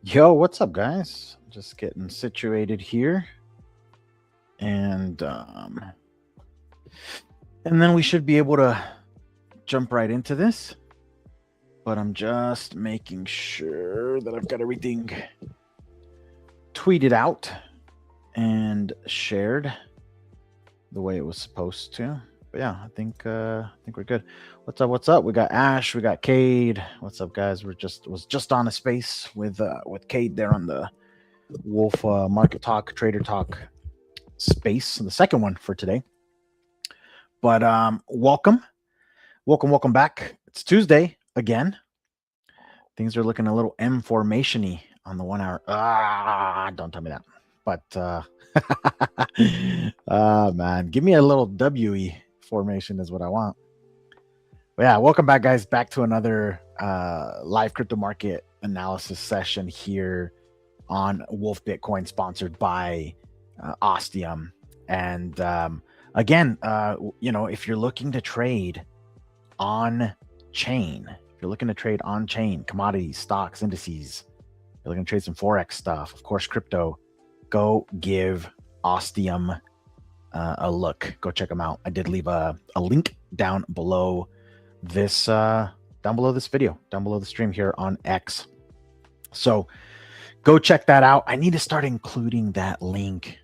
Yo, what's up, guys? Just getting situated here, and then we should be able to jump right into this. But I'm just making sure that I've got everything tweeted out and shared the way it was supposed to. But yeah, I think we're good. What's up? What's up? We got Ash, we got Cade. What's up, guys? Was just on a space with Cade there on the Wolf Market Talk, Trader Talk space, the second one for today. But welcome back. It's Tuesday again. Things are looking a little M formation-y on the 1 hour. Don't tell me that. But man, give me a little WE formation is what I want. But yeah, welcome back, guys. Back to another live crypto market analysis session here on Wolf Bitcoin, sponsored by Ostium. And again, if you're looking to trade on chain, commodities, stocks, indices, you're looking to trade some Forex stuff, of course, crypto, go give Ostium a look. Go check them out. I did leave a link down below this video, down below the stream here on X. So go check that out. I need to start including that link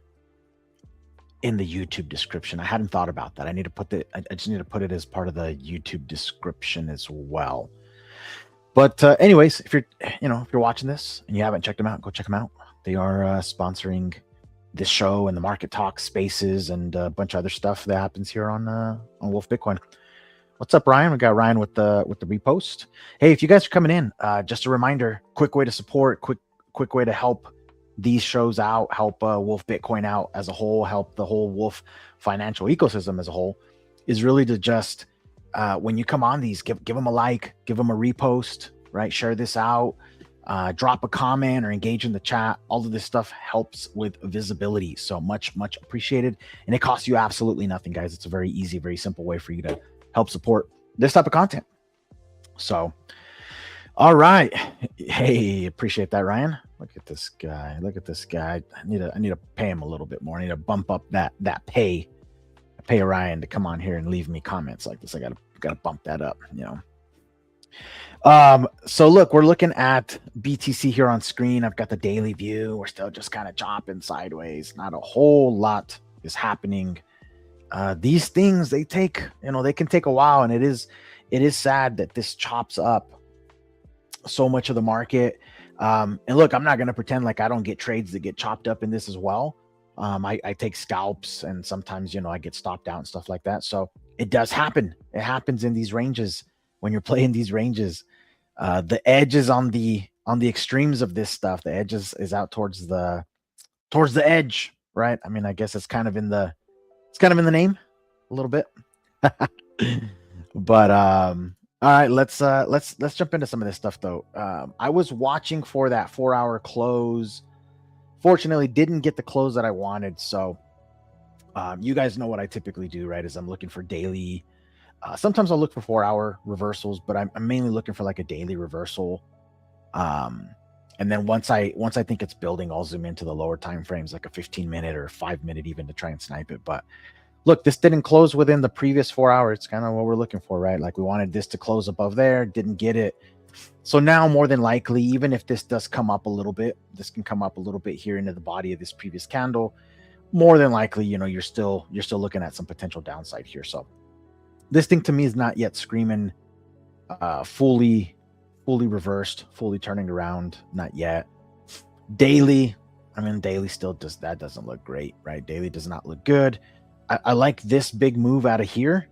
in the YouTube description. I hadn't thought about that. I just need to put it as part of the YouTube description as well. But anyways, if you're watching this and you haven't checked them out, go check them out. They are sponsoring this show and the Market Talk Spaces and a bunch of other stuff that happens here on Wolf Bitcoin. What's up, Ryan? We got Ryan with the repost. Hey, if you guys are coming in, just a reminder, quick way to support, quick way to help these shows out, help Wolf Bitcoin out as a whole, help the whole Wolf financial ecosystem as a whole, is really to just when you come on these, give them a like, give them a repost, right? Share this out, drop a comment or engage in the chat. All of this stuff helps with visibility. So much appreciated. And it costs you absolutely nothing, guys. It's a very easy, very simple way for you to help support this type of content. So, all right. Hey, appreciate that, Ryan. Look at this guy. Look at this guy. I need to pay him a little bit more. I need to bump up that pay. I pay Ryan to come on here and leave me comments like this. I gotta bump that up, you know. So look, we're looking at BTC here on screen. I've got the daily view. We're still just kind of chopping sideways. Not a whole lot is happening. These things, they can take a while, and it is sad that this chops up so much of the market. And look, I'm not going to pretend like I don't get trades that get chopped up in this as well. I take scalps, and sometimes, I get stopped out and stuff like that. So it does happen. It happens in these ranges when you're playing these ranges. The edge is on the extremes of this stuff. The edge is out towards the edge, right? I mean, I guess it's kind of in the name a little bit. But all right, let's jump into some of this stuff though. I was watching for that 4-hour close. Fortunately, didn't get the close that I wanted. So you guys know what I typically do, right? Is I'm looking for daily. Sometimes I'll look for 4-hour reversals, but I'm mainly looking for like a daily reversal. And then once I think it's building, I'll zoom into the lower time frames, like a 15-minute or 5-minute even, to try and snipe it. But look, this didn't close within the previous 4 hours. It's kind of what we're looking for, right? Like we wanted this to close above there, didn't get it. So now more than likely, even if this does come up a little bit, this can come up a little bit here into the body of this previous candle. More than likely, you're still looking at some potential downside here. So this thing to me is not yet screaming fully reversed, fully turning around, not yet. Daily, I mean, daily still doesn't look great, right? Daily does not look good. I like this big move out of here.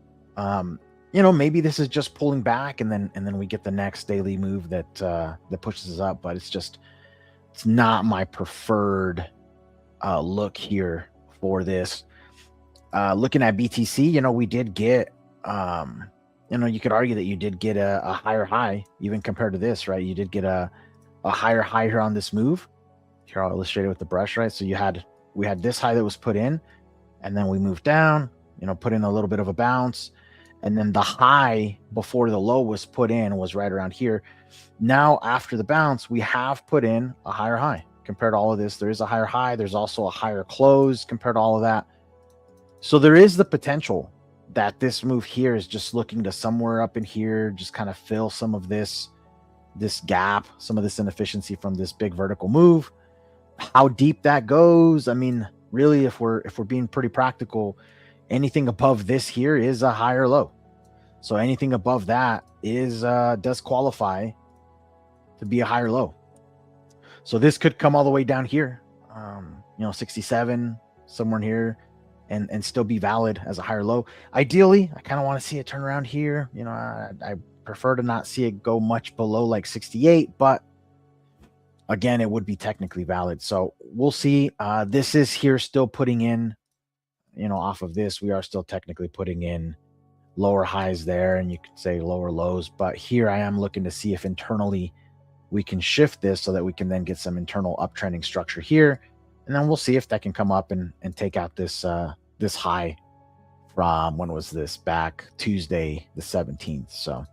Maybe this is just pulling back, and then we get the next daily move that pushes us up, but it's not my preferred look here for this. Looking at BTC, we did get you could argue that you did get a higher high even compared to this, right? You did get a higher high here on this move. Here, I'll illustrate it with the brush, right? So we had this high that was put in, and then we moved down, put in a little bit of a bounce, and then the high before the low was put in was right around here. Now, after the bounce, we have put in a higher high compared to all of this. There is a higher high. There's also a higher close compared to all of that. So there is the potential that this move here is just looking to somewhere up in here, just kind of fill some of this gap, some of this inefficiency from this big vertical move. How deep that goes, I mean, really, if we're being pretty practical, anything above this here is a higher low. So anything above that does qualify to be a higher low. So this could come all the way down here, 67, somewhere in here, and still be valid as a higher low. Ideally, I kind of want to see it turn around here. I prefer to not see it go much below like 68, but again, it would be technically valid. So we'll see. This is here still putting in, off of this, we are still technically putting in lower highs there, and you could say lower lows. But here I am looking to see if internally we can shift this so that we can then get some internal uptrending structure here. And then we'll see if that can come up and take out this high from, when was this? Back Tuesday the 17th. So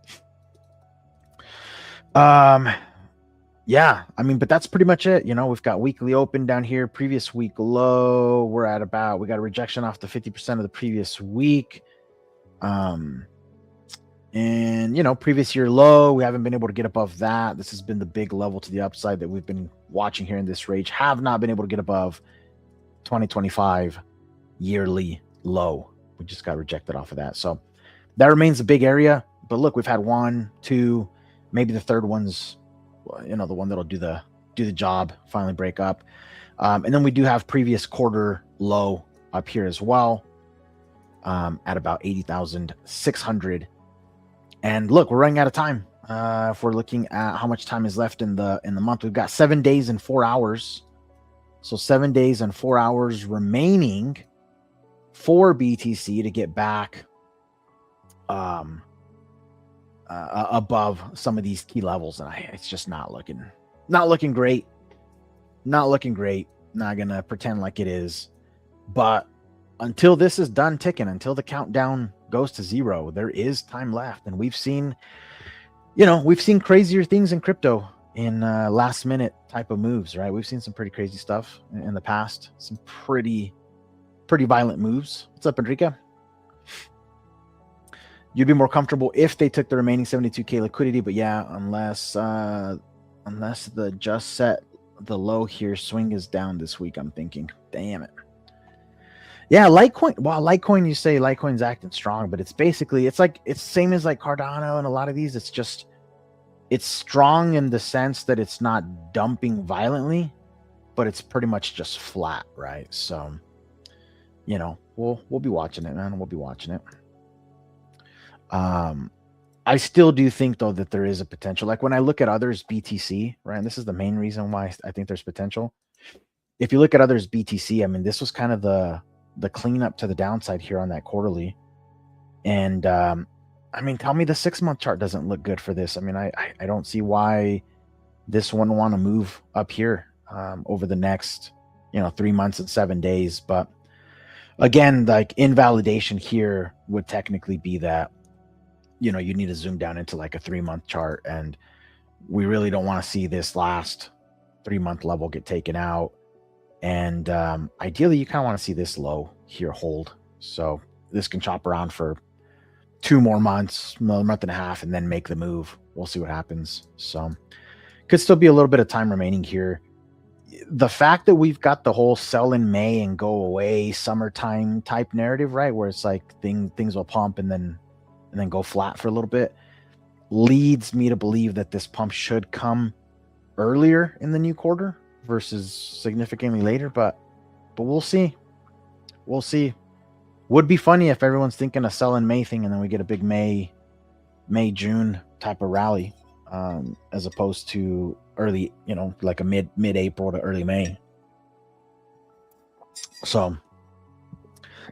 yeah, I mean, but that's pretty much it. We've got weekly open down here, previous week low. We got a rejection off the 50% of the previous week. And previous year low, we haven't been able to get above that. This has been the big level to the upside that we've been watching here in this range. Have not been able to get above 2025 yearly low. We just got rejected off of that. So that remains a big area. But look, we've had 1, 2, maybe the third one's, the one that'll do the do the job, finally break up. And then we do have previous quarter low up here as well, at about 80,600. And look, we're running out of time. If we're looking at how much time is left in the month, we've got 7 days and 4 hours. So 7 days and 4 hours remaining for BTC to get back above some of these key levels, and it's just not looking great. Not gonna pretend like it is, but until this is done ticking, until the countdown goes to 0, there is time left. And we've seen crazier things in crypto in last minute type of moves, right? We've seen some pretty crazy stuff in the past, some pretty violent moves. What's up, Enrique? You'd be more comfortable if they took the remaining 72K liquidity, but yeah, unless the just set the low here, swing is down this week, I'm thinking. Damn it. Yeah, Litecoin. Well, Litecoin, you say Litecoin's acting strong, but it's same as like Cardano and a lot of these. It's strong in the sense that it's not dumping violently, but it's pretty much just flat, right? So, we'll be watching it, man. We'll be watching it. I still do think though that there is a potential. Like when I look at others BTC, right? And this is the main reason why I think there's potential. If you look at others BTC, I mean, this was kind of the cleanup to the downside here on that quarterly. And I mean, tell me the 6-month chart doesn't look good for this. I mean, I don't see why this one want to move up here over the next 3 months and 7 days. But again, like invalidation here would technically be that you need to zoom down into like a 3-month chart, and we really don't want to see this last 3-month level get taken out. And ideally, you kind of want to see this low here hold. So this can chop around for 2 more months, another month and a half, and then make the move. We'll see what happens. So could still be a little bit of time remaining here. The fact that we've got the whole sell in May and go away summertime type narrative, right, where it's like things will pump and then go flat for a little bit, leads me to believe that this pump should come earlier in the new quarter versus significantly later, but we'll see. Would be funny if everyone's thinking a sell in May thing and then we get a big May June type of rally, as opposed to early, like a mid April to early May. So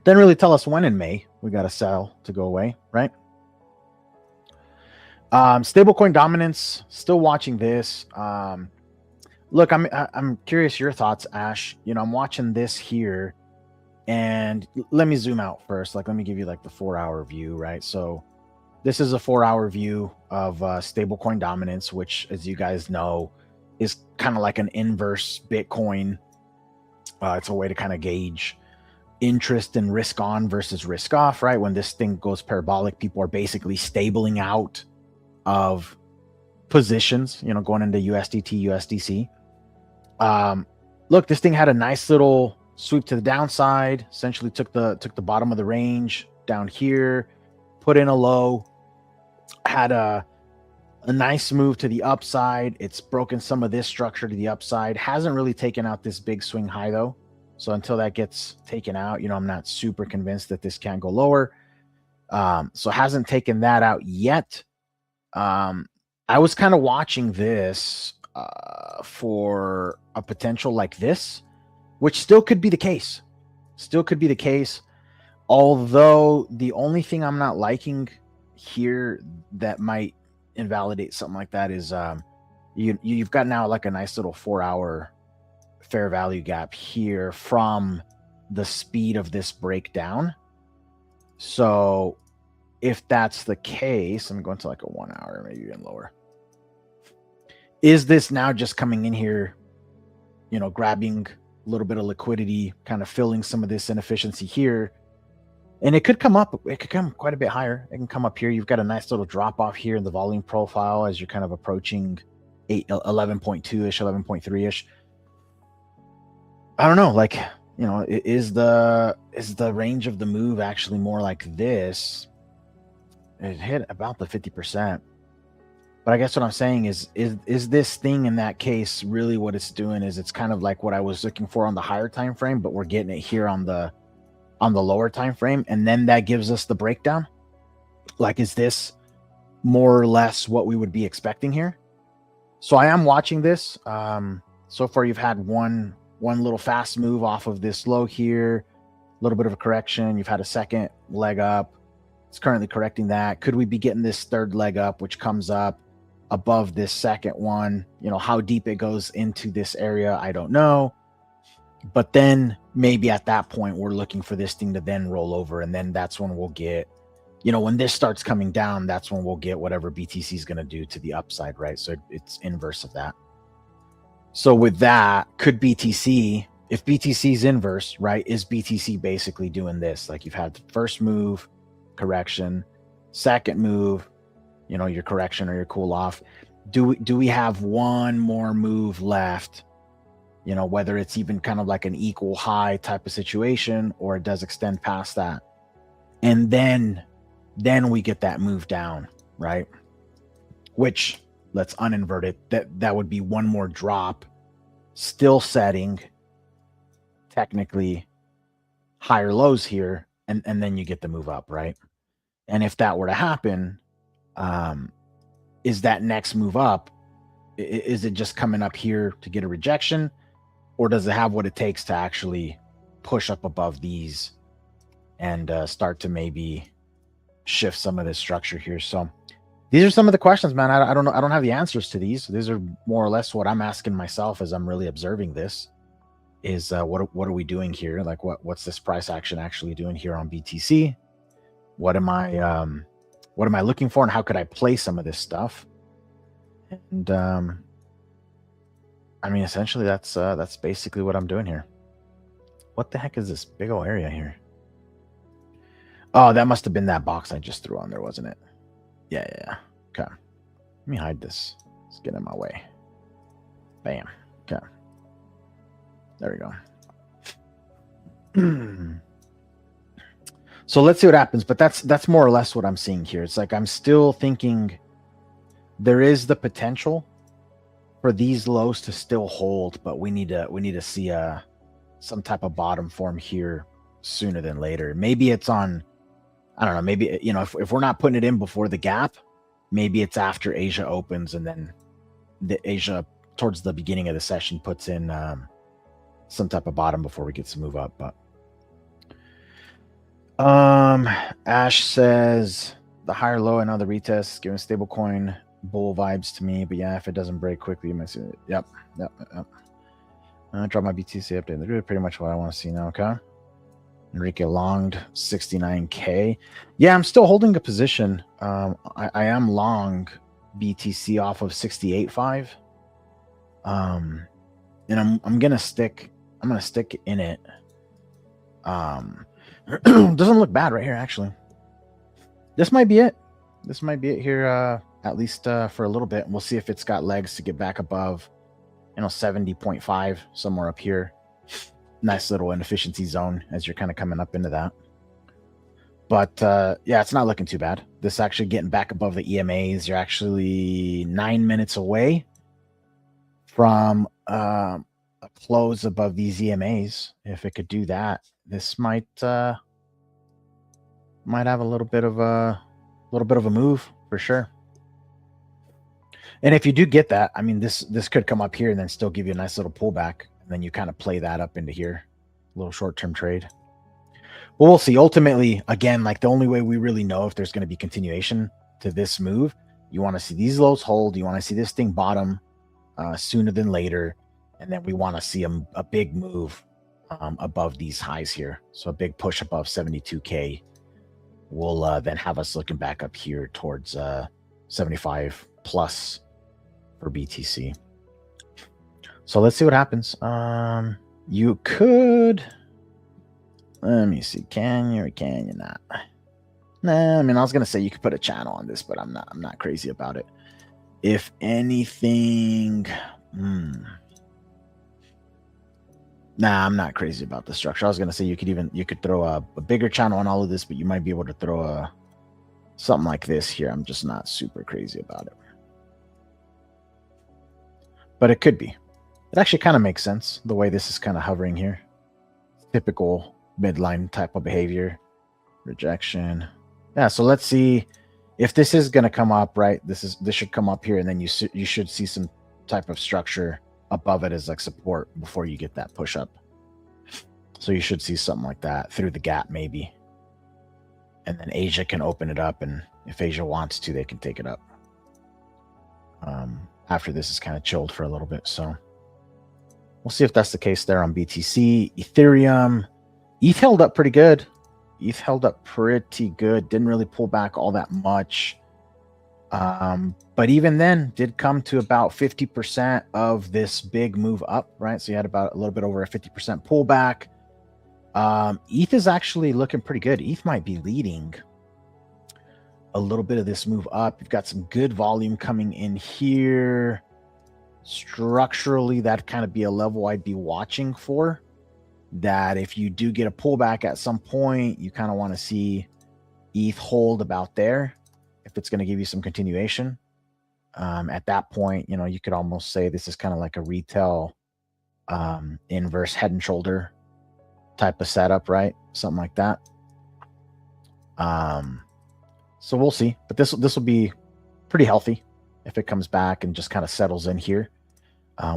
didn't really tell us when in May we got to sell to go away, right? Stablecoin dominance, still watching this. Look, I'm curious your thoughts, Ash. I'm watching this here, and let me zoom out first. Like, let me give you like the 4-hour view, right? So this is a 4-hour view of stablecoin dominance, which, as you guys know, is kind of like an inverse Bitcoin. It's a way to kind of gauge interest and risk on versus risk off, right? When this thing goes parabolic, people are basically stabling out of positions, going into USDT, USDC. Look, this thing had a nice little sweep to the downside, essentially took the bottom of the range down here, put in a low, had a nice move to the upside. It's broken some of this structure to the upside, hasn't really taken out this big swing high though. So until that gets taken out, I'm not super convinced that this can't go lower. So hasn't taken that out yet. I was kind of watching this for a potential like this, which still could be the case. Although the only thing I'm not liking here that might invalidate something like that is you've got now like a nice little 4-hour fair value gap here from the speed of this breakdown. So if that's the case, I'm going to like a 1 hour, maybe even lower. Is this now just coming in here, grabbing a little bit of liquidity, kind of filling some of this inefficiency here? And it could come up, it could come quite a bit higher. It can come up here. You've got a nice little drop off here in the volume profile as you're kind of approaching 11.2-ish, 11.3-ish. I don't know, like, is the range of the move actually more like this? It hit about the 50%. But I guess what I'm saying is this thing in that case really what it's doing is it's kind of like what I was looking for on the higher time frame, but we're getting it here on the lower time frame, and then that gives us the breakdown. Like, is this more or less what we would be expecting here? So I am watching this. So far you've had one little fast move off of this low here, a little bit of a correction. You've had a second leg up. It's currently correcting that. Could we be getting this third leg up, which comes up above this second one? You know, how deep it goes into this area, I don't know. But then maybe at that point, we're looking for this thing to then roll over. And then that's when we'll get, you know, when this starts coming down, that's when we'll get whatever BTC is going to do to the upside, right? So it's inverse of that. So with that, could BTC, if BTC is inverse, right, is BTC basically doing this? Like, you've had the first move, correction, second move, you know, your correction or your cool off. Do we have one more move left? You know, whether it's even kind of like an equal high type of situation, or it does extend past that. And then we get that move down, right? Which, let's uninvert it. That would be one more drop, still setting technically higher lows here, and then you get the move up, right? And if that were to happen, is that next move up, is it just coming up here to get a rejection, or does it have what it takes to actually push up above these and start to maybe shift some of this structure here? So these are some of the questions, man. I don't know. I don't have the answers to these. These are more or less what I'm asking myself as I'm really observing this. Is what are we doing here? Like, what's this price action actually doing here on BTC? What am I looking for, and how could I play some of this stuff? And I mean, essentially, that's basically what I'm doing here. What the heck is this big old area here? Oh, that must have been that box I just threw on there, wasn't it? Yeah. Okay. Let me hide this. Let's get in my way. Bam. Okay. There we go. So let's see what happens. But that's more or less what I'm seeing here. It's like I'm still thinking there is the potential for these lows to still hold, but we need to see some type of bottom form here sooner than later. Maybe it's on, I don't know, maybe, you know, if we're not putting it in before the gap, maybe it's after Asia opens, and then the Asia towards the beginning of the session puts in some type of bottom before we get to move up. But Ash says the higher low and other retests giving stablecoin bull vibes to me, but yeah, if it doesn't break quickly, you might see it. Yep. Drop my BTC update. They're really pretty much what I want to see now. Okay. Enrique longed 69K. Yeah, I'm still holding a position. I am long BTC off of 68.5. And I'm gonna stick in it. Doesn't look bad right here, actually. This might be it. This might be it here, at least for a little bit. We'll see if it's got legs to get back above, 70.5, somewhere up here. Nice little inefficiency zone as you're kind of coming up into that. But yeah, it's not looking too bad. This actually getting back above the EMAs. You're actually 9 minutes away from a close above these EMAs. If it could do that, this might have a little bit of a move for sure. And if you do get that, I mean, this could come up here and then still give you a nice little pullback, and then you kind of play that up into here, a little short-term trade. But we'll see. Ultimately, again, like the only way we really know if there's going to be continuation to this move, you want to see these lows hold. You want to see this thing bottom sooner than later, and then we want to see a big move above these highs here. So a big push above 72K will then have us looking back up here towards 75 plus for BTC. So let's see what happens. You could, let me see, can you or can you not? Nah, I mean, I was gonna say you could put a channel on this, but I'm not crazy about it. If anything, nah, I'm not crazy about the structure. I was gonna say you could throw a bigger channel on all of this, but you might be able to throw something like this here. I'm just not super crazy about it. but it could be. It actually kind of makes sense the way this is kind of hovering here. Typical midline type of behavior. Rejection. Yeah, so let's see if this is going to come up, right? This should come up here, and then you should see some type of structure above it as like support before you get that push up. So you should see something like that through the gap maybe. And then Asia can open it up, and if Asia wants to, they can take it up. After this is kind of chilled for a little bit. So we'll see if that's the case there on BTC. Ethereum. ETH held up pretty good. ETH held up pretty good. Didn't really pull back all that much. But even then, did come to about 50% of this big move up, right? So you had about a little bit over a 50% pullback. ETH is actually looking pretty good. ETH might be leading a little bit of this move up. You've got some good volume coming in here. Structurally, that'd kind of be a level I'd be watching for. That if you do get a pullback at some point, you kind of want to see ETH hold about there if it's going to give you some continuation. At that point, you know, you could almost say this is kind of like a retail inverse head and shoulder type of setup, right? Something like that. So we'll see, but this will be pretty healthy if it comes back and just kind of settles in here,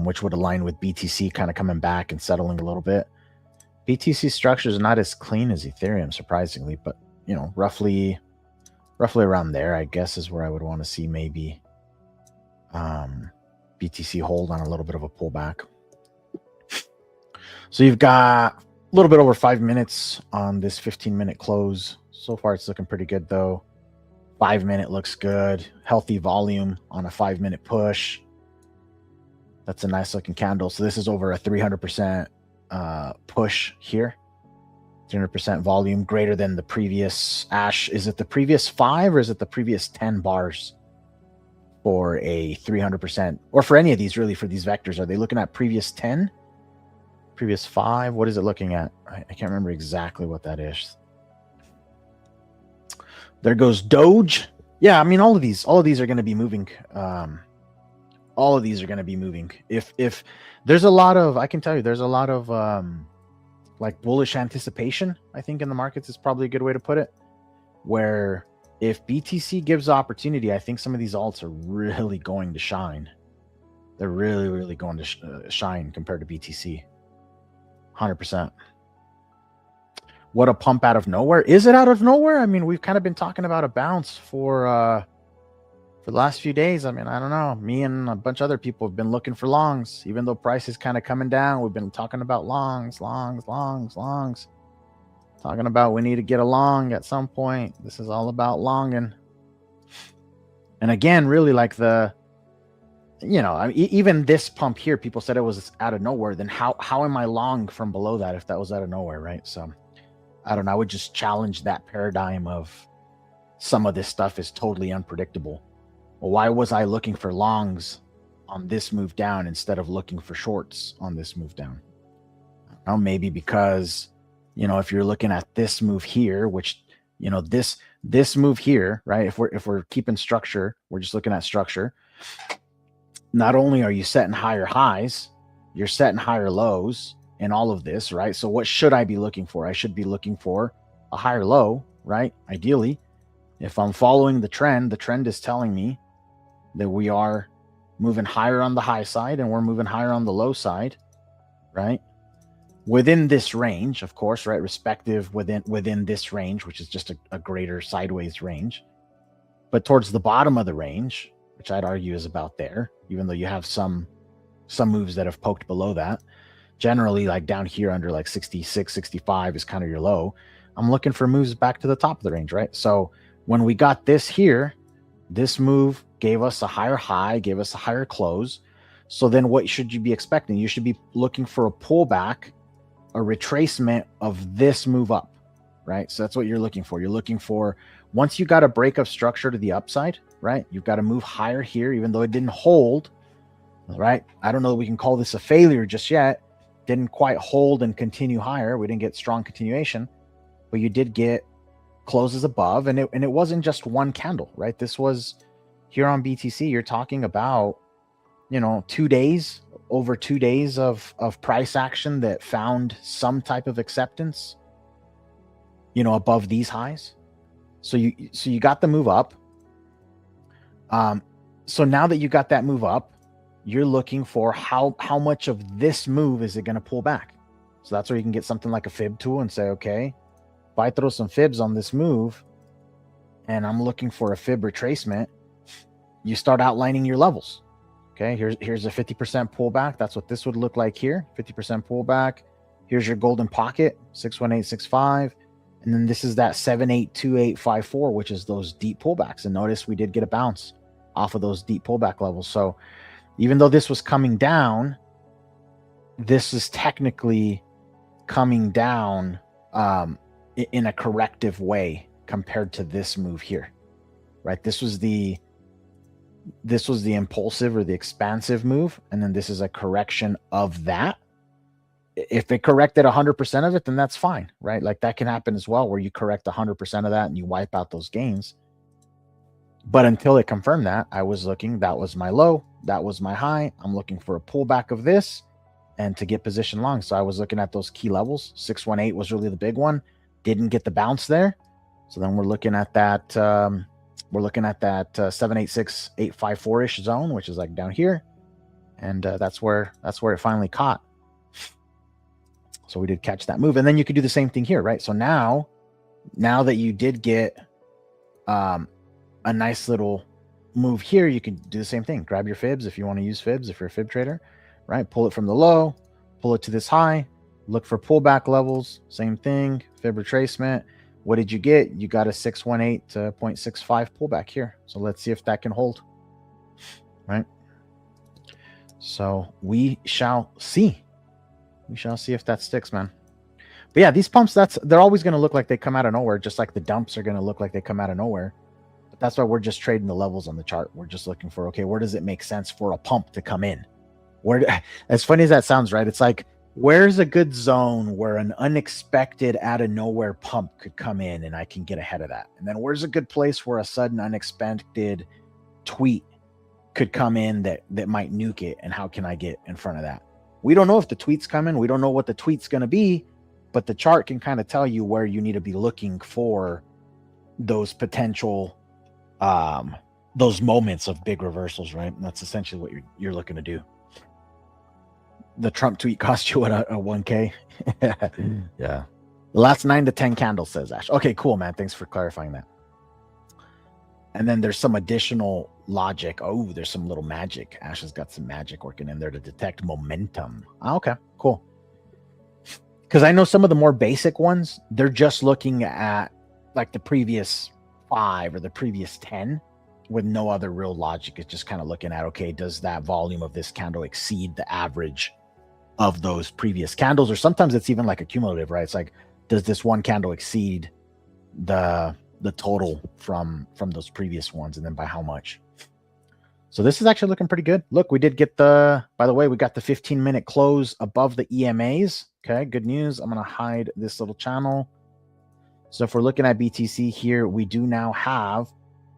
which would align with BTC kind of coming back and settling a little bit. BTC structure is not as clean as Ethereum, surprisingly, but you know, roughly around there, I guess, is where I would want to see maybe BTC hold on a little bit of a pullback. So you've got a little bit over 5 minutes on this 15-minute close. So far, it's looking pretty good, though. 5-minute looks good. Healthy volume on a 5-minute push. That's a nice looking candle. So this is over a 300% push here. 300% volume, greater than the previous Ash. Is it the previous 5 or is it the previous 10 bars for a 300%? Or for any of these, really, for these vectors? Are they looking at previous 10? Previous 5? What is it looking at? I can't remember exactly what that is. There goes Doge. Yeah, I mean, all of these are going to be moving. All of these are going to be moving. If there's a lot of, I can tell you, there's a lot of like bullish anticipation, I think, in the markets is probably a good way to put it. Where if BTC gives opportunity, I think some of these alts are really going to shine. They're really, really going to shine compared to BTC. 100%. What a pump out of nowhere. Is it out of nowhere? I mean, we've kind of been talking about a bounce for the last few days. I mean, I don't know. Me and a bunch of other people have been looking for longs. Even though price is kind of coming down, we've been talking about longs. Talking about we need to get a long at some point. This is all about longing. And again, really like the, you know, I mean, even this pump here, people said it was out of nowhere. Then how am I long from below that if that was out of nowhere, right? So I don't know. I would just challenge that paradigm of some of this stuff is totally unpredictable. Well, why was I looking for longs on this move down instead of looking for shorts on this move down? I don't know, maybe because, you know, if you're looking at this move here, which, you know, this move here, right? If we're keeping structure, we're just looking at structure. Not only are you setting higher highs, you're setting higher lows in all of this, right? So what should I be looking for? I should be looking for a higher low, right? Ideally, if I'm following the trend is telling me that we are moving higher on the high side and we're moving higher on the low side, right? Within this range, of course, right? Respective within this range, which is just a greater sideways range. But towards the bottom of the range, which I'd argue is about there, even though you have some moves that have poked below that. Generally, like down here under like 66, 65 is kind of your low. I'm looking for moves back to the top of the range, right? So when we got this here, this move gave us a higher high, gave us a higher close. So then what should you be expecting? You should be looking for a pullback, a retracement of this move up, right? So that's what you're looking for. You're looking for, once you got a break of structure to the upside, right? You've got to move higher here, even though it didn't hold, right? I don't know that we can call this a failure just yet. Didn't quite hold and continue higher. We didn't get strong continuation, but you did get closes above, and it wasn't just one candle, right? This was here on BTC. You're talking about 2 days, over 2 days of price action that found some type of acceptance, above these highs. So you got the move up. So now that you got that move up, you're looking for how much of this move is it going to pull back. So that's where you can get something like a fib tool and say, okay, if I throw some fibs on this move and I'm looking for a fib retracement, you start outlining your levels. Okay, here's a 50% pullback. That's what this would look like here. 50% pullback. Here's your golden pocket, 61865. And then this is that 782854, which is those deep pullbacks. And notice we did get a bounce off of those deep pullback levels. So even though this was coming down, this is technically coming down in a corrective way compared to this move here, right? This was the impulsive or the expansive move, and then this is a correction of that. If it corrected 100% of it, then that's fine, right? Like that can happen as well, where you correct 100% of that and you wipe out those gains. But until it confirmed that, I was looking, that was my low, that was my high. I'm looking for a pullback of this and to get position long. So I was looking at those key levels. 618 was really the big one. Didn't get the bounce there. So then we're looking at that 786-854-ish zone, which is like down here. And that's where it finally caught. So we did catch that move. And then you could do the same thing here, right? So now that you did get a nice little move here, you can do the same thing. Grab your fibs if you want to use fibs, if you're a fib trader, right? Pull it from the low, pull it to this high, look for pullback levels, same thing, fib retracement. What did you get? You got a 618.65 pullback here. So let's see if that can hold, right? So we shall see. We shall see if that sticks, man. But yeah, these pumps, they're always going to look like they come out of nowhere, just like the dumps are going to look like they come out of nowhere. But that's why we're just trading the levels on the chart. We're just looking for, okay, where does it make sense for a pump to come in? As funny as that sounds, right? It's like, where's a good zone where an unexpected out of nowhere pump could come in and I can get ahead of that? And then where's a good place where a sudden unexpected tweet could come in that might nuke it? And how can I get in front of that? We don't know if the tweet's coming. We don't know what the tweet's going to be, but the chart can kind of tell you where you need to be looking for those potential, those moments of big reversals, right? And that's essentially what you're looking to do. The Trump tweet cost you a 1K. Yeah. The last 9 to 10 candles, says Ash. Okay, cool, man. Thanks for clarifying that. And then there's some additional logic. Oh, there's some little magic. Ash has got some magic working in there to detect momentum. Okay, cool. Because I know some of the more basic ones, they're just looking at like the previous 5 or the previous 10 with no other real logic. It's just kind of looking at, okay, does that volume of this candle exceed the average of those previous candles? Or sometimes it's even like a cumulative, right? It's like, does this one candle exceed the total from those previous ones, and then by how much? So this is actually looking pretty good. Look, we did get by the way, we got the 15-minute close above the EMAs. Okay, good news. I'm going to hide this little channel. So if we're looking at BTC here, we do now have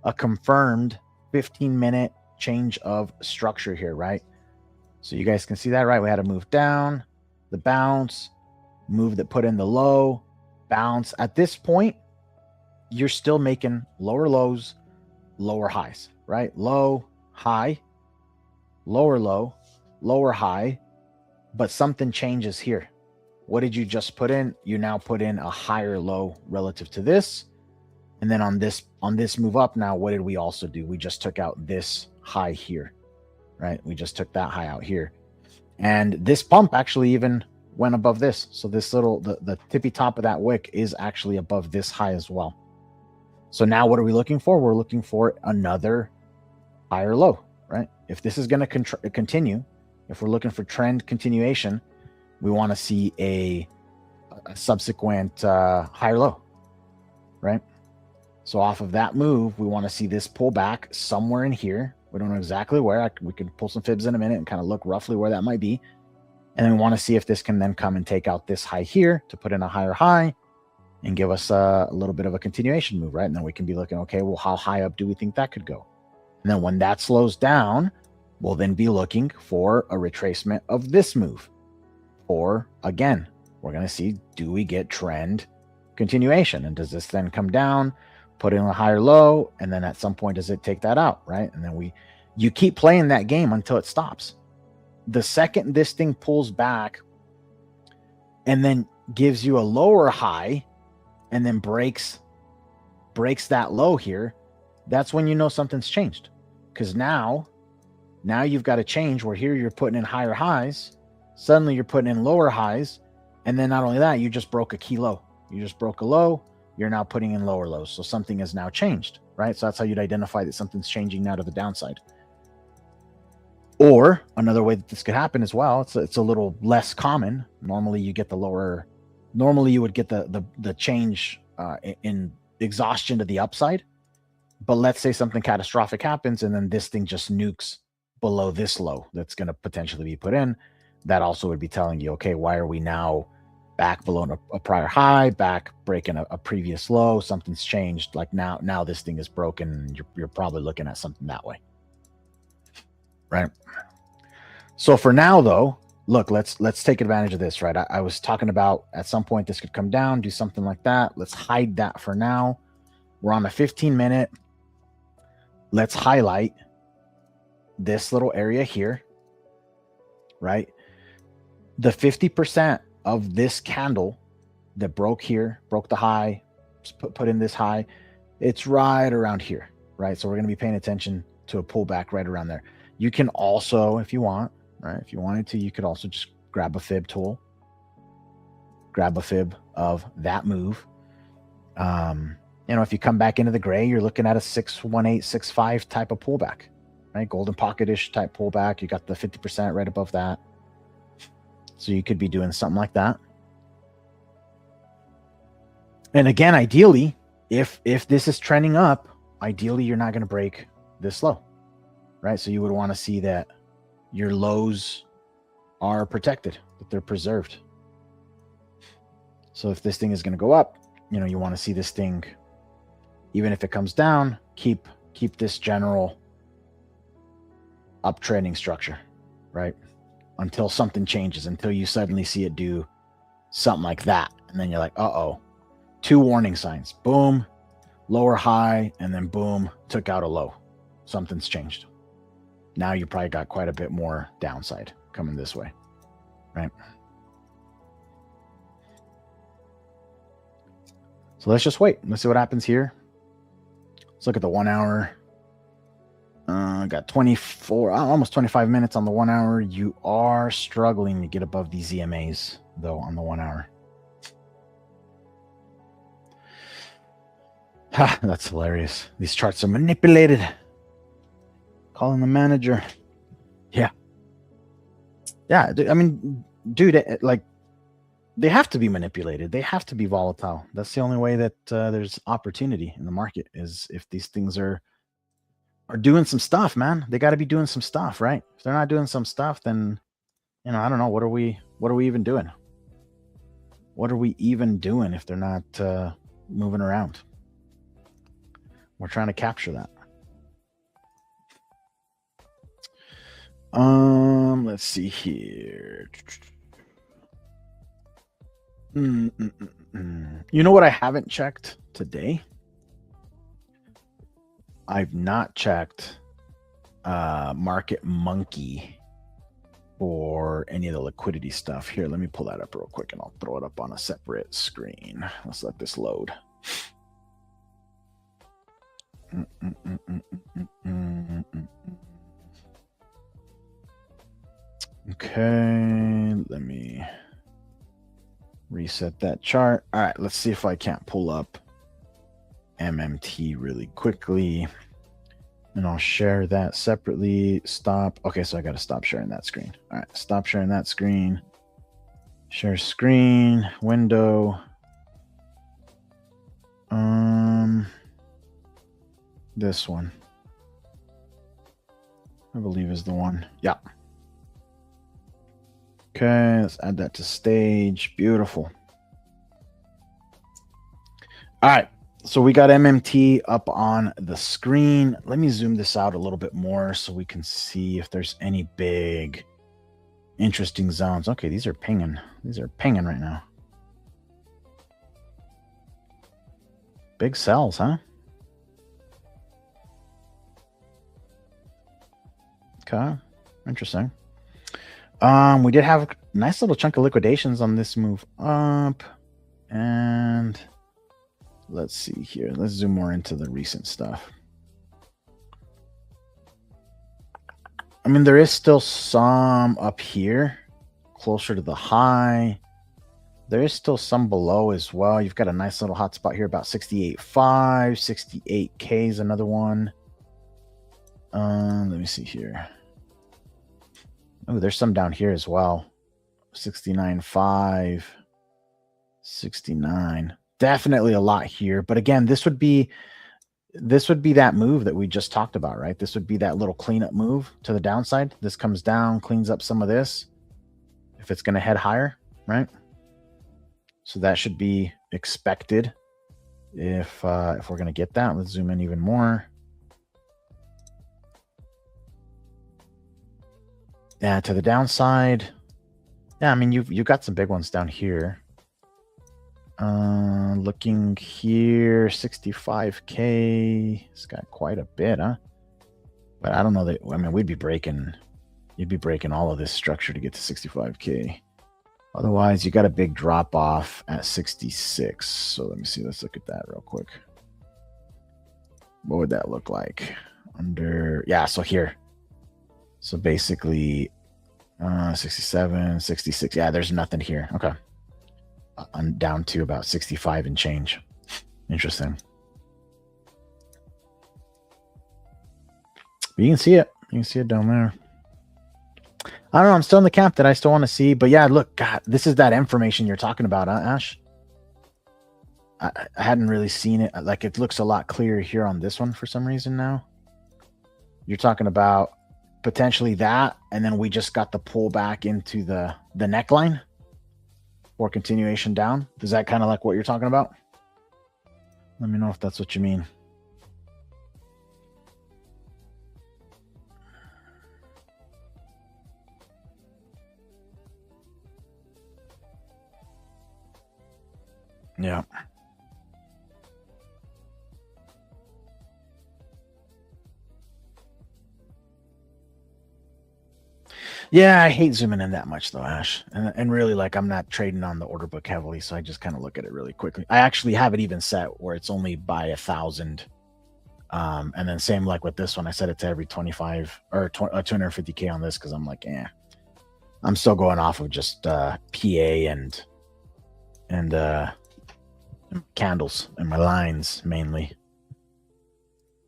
a confirmed 15-minute change of structure here, right? So you guys can see that, right? We had a move down, the bounce, move that put in the low, bounce. At this point, you're still making lower lows, lower highs, right? Low, high, lower low, lower high, but something changes here. What did you just put in? You now put in a higher low relative to this. And then on this move up now, what did we also do? We just took out this high here, right? We just took that high out here. And this pump actually even went above this. So this little, the tippy top of that wick is actually above this high as well. So now what are we looking for? We're looking for another higher low, right? If this is going to continue, if we're looking for trend continuation, we want to see a subsequent higher low, right? So off of that move, we want to see this pull back somewhere in here. We don't know exactly where. We can pull some fibs in a minute and kind of look roughly where that might be. And then we want to see if this can then come and take out this high here to put in a higher high and give us a little bit of a continuation move, right? And then we can be looking, okay, well, how high up do we think that could go? And then when that slows down, we'll then be looking for a retracement of this move. Or again, we're going to see, do we get trend continuation? And does this then come down, put in a higher low, and then at some point does it take that out, right? And then you keep playing that game until it stops. The second this thing pulls back and then gives you a lower high and then breaks that low here, that's when you know something's changed. Because now you've got a change where here you're putting in higher highs, suddenly you're putting in lower highs, and then not only that, you just broke a key low. You just broke a low, you're now putting in lower lows. So something has now changed, right? So that's how you'd identify that something's changing now to the downside. Or another way that this could happen as well, it's a little less common. Normally you get normally you would get the change in exhaustion to the upside. But let's say something catastrophic happens and then this thing just nukes below this low that's going to potentially be put in. That also would be telling you, okay, why are we now back below a prior high, back breaking a previous low? Something's changed. Like now this thing is broken. You're probably looking at something that way, right? So for now, though, look, let's take advantage of this, right? I was talking about at some point this could come down, do something like that. Let's hide that for now. We're on a 15-minute. Let's highlight this little area here, right? The 50% of this candle that broke here, broke the high, put in this high, it's right around here, right? So we're going to be paying attention to a pullback right around there. You can also, if you want, right? If you wanted to, you could also just grab a fib tool, grab a fib of that move. If you come back into the gray, you're looking at a 61865 type of pullback, right? Golden pocket-ish type pullback. You got the 50% right above that. So you could be doing something like that. And again, ideally, if this is trending up, ideally you're not going to break this low, right? So you would want to see that your lows are protected, that they're preserved. So if this thing is going to go up, you want to see this thing, even if it comes down, keep this general uptrending structure, right? Until something changes, until you suddenly see it do something like that. And then you're like, uh-oh, 2 warning signs. Boom, lower high, and then boom, took out a low. Something's changed. Now you probably got quite a bit more downside coming this way, right? So let's just wait. Let's see what happens here. Let's look at the 1 hour. Got 24, almost 25 minutes on the 1 hour. You are struggling to get above these EMAs, though, on the 1 hour. Ha, that's hilarious. These charts are manipulated. Calling the manager. Yeah. Yeah, I mean, dude, like, they have to be manipulated. They have to be volatile. That's the only way that there's opportunity in the market, is if these things are doing some stuff, man. They got to be doing some stuff, right? If they're not doing some stuff, then, I don't know. What are we even doing? What are we even doing if they're not moving around? We're trying to capture that. Let's see here. You know what I haven't checked today? I've not checked Market Monkey for any of the liquidity stuff. Here, let me pull that up real quick and I'll throw it up on a separate screen. Let's let this load. Okay, let me reset that chart. All right, let's see if I can't pull up MMT really quickly, and I'll share that separately. Stop. Okay, so I got to stop sharing that screen. All right, stop sharing that screen. Share screen, window. This one, I believe, is the one. Yeah. Okay, let's add that to stage. Beautiful. All right. So we got MMT up on the screen. Let me zoom this out a little bit more so we can see if there's any big interesting zones. Okay, these are pinging. These are pinging right now. Big sells, huh? Okay, interesting. We did have a nice little chunk of liquidations on this move up. And let's see here. Let's zoom more into the recent stuff. I mean, there is still some up here, closer to the high. There is still some below as well. You've got a nice little hot spot here, about 68.5, 68K is another one. Let me see here. Oh, there's some down here as well. 69.5, 69. Definitely a lot here. But again, this would be that move that we just talked about, right? This would be that little cleanup move to the downside. This comes down, cleans up some of this if it's going to head higher, right? So that should be expected if we're going to get that. Let's zoom in even more. Yeah, to the downside. Yeah, I mean, you've got some big ones down here. Looking here, 65K. It's got quite a bit, huh? But I don't know that. I mean, you'd be breaking all of this structure to get to 65K. Otherwise, you got a big drop off at 66. So let me see. Let's look at that real quick. What would that look like? Yeah, so here. So basically, 67, 66. Yeah, there's nothing here. Okay. I'm down to about 65 and change. Interesting. But you can see it. You can see it down there. I don't know. I'm still in the camp that I still want to see. But yeah, look, God, this is that information you're talking about, huh, Ash? I hadn't really seen it. Like, it looks a lot clearer here on this one for some reason now. You're talking about potentially that, and then we just got the pull back into the neckline or continuation down. Is that kind of like what you're talking about? Let me know if that's what you mean. Yeah. Yeah, I hate zooming in that much though, Ash. And really, like, I'm not trading on the order book heavily, so I just kind of look at it really quickly. I actually have it even set where it's only by 1,000. And then same like with this one, I set it to every 25 or 250K on this because I'm like, I'm still going off of just PA and candles and my lines mainly.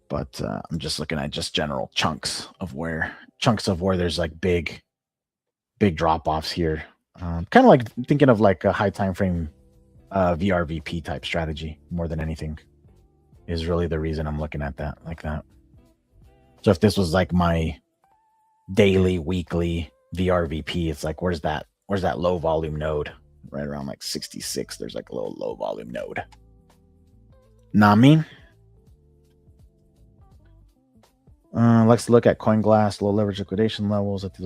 But I'm just looking at just general chunks of where there's like big drop offs here. Kind of like thinking of like a high time frame VRVP type strategy more than anything is really the reason I'm looking at that like that. So if this was like my daily, weekly VRVP, it's like, where's that low volume node? Right around like 66. There's like a little low volume node. Know what I mean? Let's look at CoinGlass low leverage liquidation levels. I think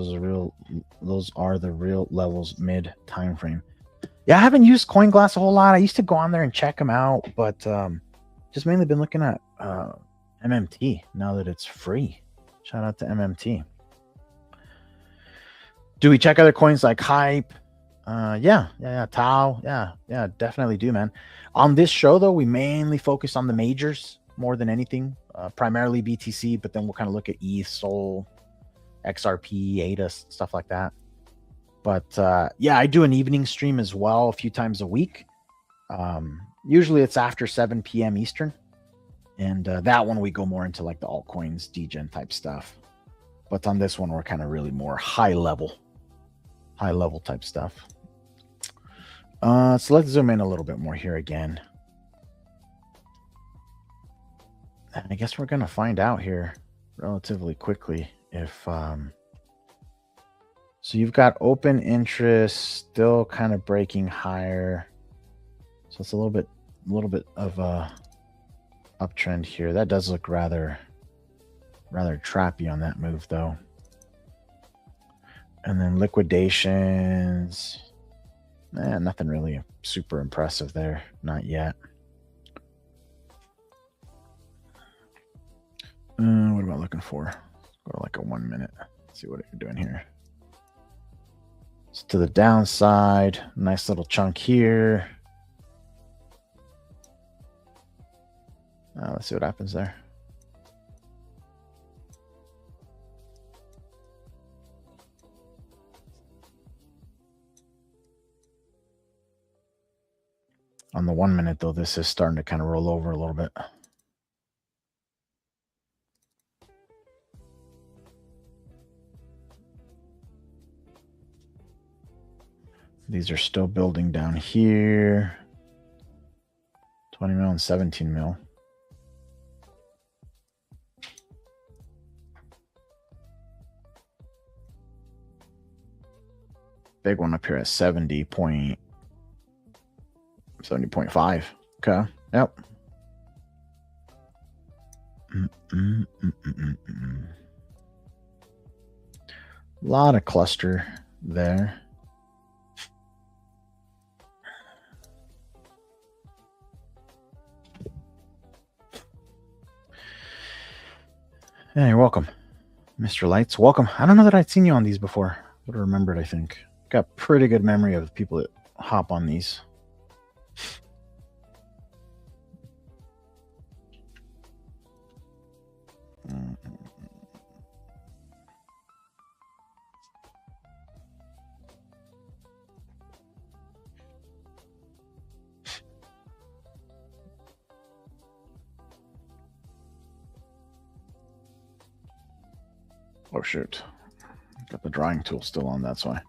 those are the real levels mid time frame. Yeah, I haven't used CoinGlass a whole lot. I used to go on there and check them out, but just mainly been looking at MMT now that it's free. Shout out to MMT. Do we check other coins like Hype? Yeah. Tau. Yeah, definitely do, man. On this show, though, we mainly focus on the majors more than anything, primarily BTC, but then we'll kind of look at ETH, Sol, XRP, ADA, stuff like that. But yeah, I do an evening stream as well a few times a week. Usually it's after 7 p.m. Eastern. And that one we go more into like the altcoins, degen type stuff. But on this one, we're kind of really more high level type stuff. So let's zoom in a little bit more here again. And I guess we're going to find out here relatively quickly if so you've got open interest still kind of breaking higher. So it's a little bit of a uptrend here. That does look rather trappy on that move though. And then liquidations. Nothing really super impressive there. Not yet. What am I looking for? Go to like a 1 minute. Let's see what you're doing here. It's to the downside. Nice little chunk here. Let's see what happens there. On the 1 minute, though, this is starting to kind of roll over a little bit. These are still building down here. 20 mil and 17 mil. Big one up here at 70.5. Okay. Yep. A lot of cluster there. Yeah, you're welcome, Mr. Lights. Welcome. I don't know that I'd seen you on these before. I would have remembered, I think. Got pretty good memory of people that hop on these. Oh, shoot. Got the drawing tool still on, that's why.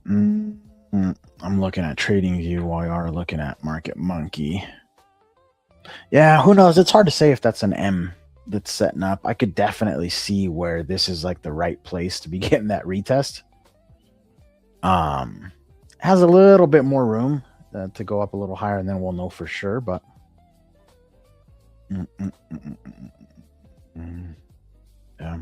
I'm looking at TradingView while you are looking at Market Monkey. Yeah, who knows? It's hard to say if that's an M that's setting up. I could definitely see where this is like the right place to be getting that retest. Has a little bit more room to go up a little higher, and then we'll know for sure. But yeah.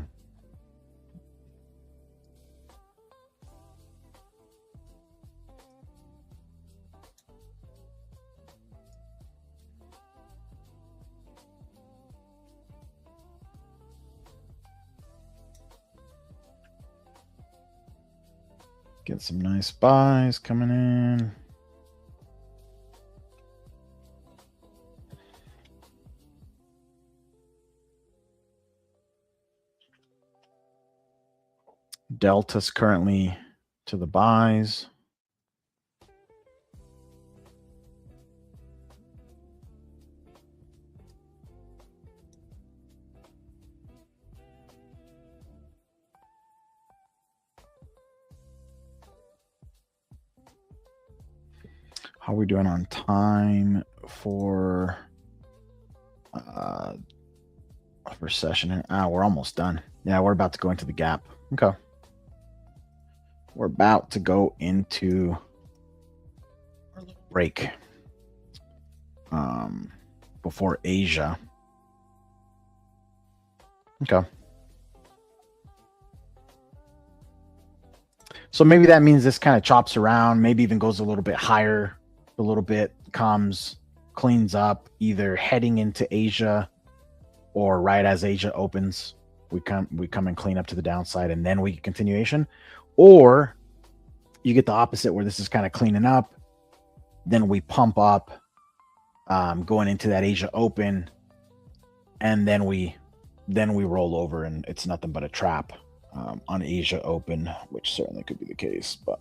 Get some nice buys coming in. Delta's currently to the buys. How are we doing on time for session here? We're almost done. Yeah, we're about to go into the gap. Okay. We're about to go into our little break before Asia. Okay. So maybe that means this kind of chops around, maybe even goes a little bit higher, a little bit, comes, cleans up, either heading into Asia or right as Asia opens, we come and clean up to the downside, and then we get continuation. Or you get the opposite, where this is kind of cleaning up, then we pump up going into that Asia open, and then we roll over, and it's nothing but a trap on Asia open, which certainly could be the case. But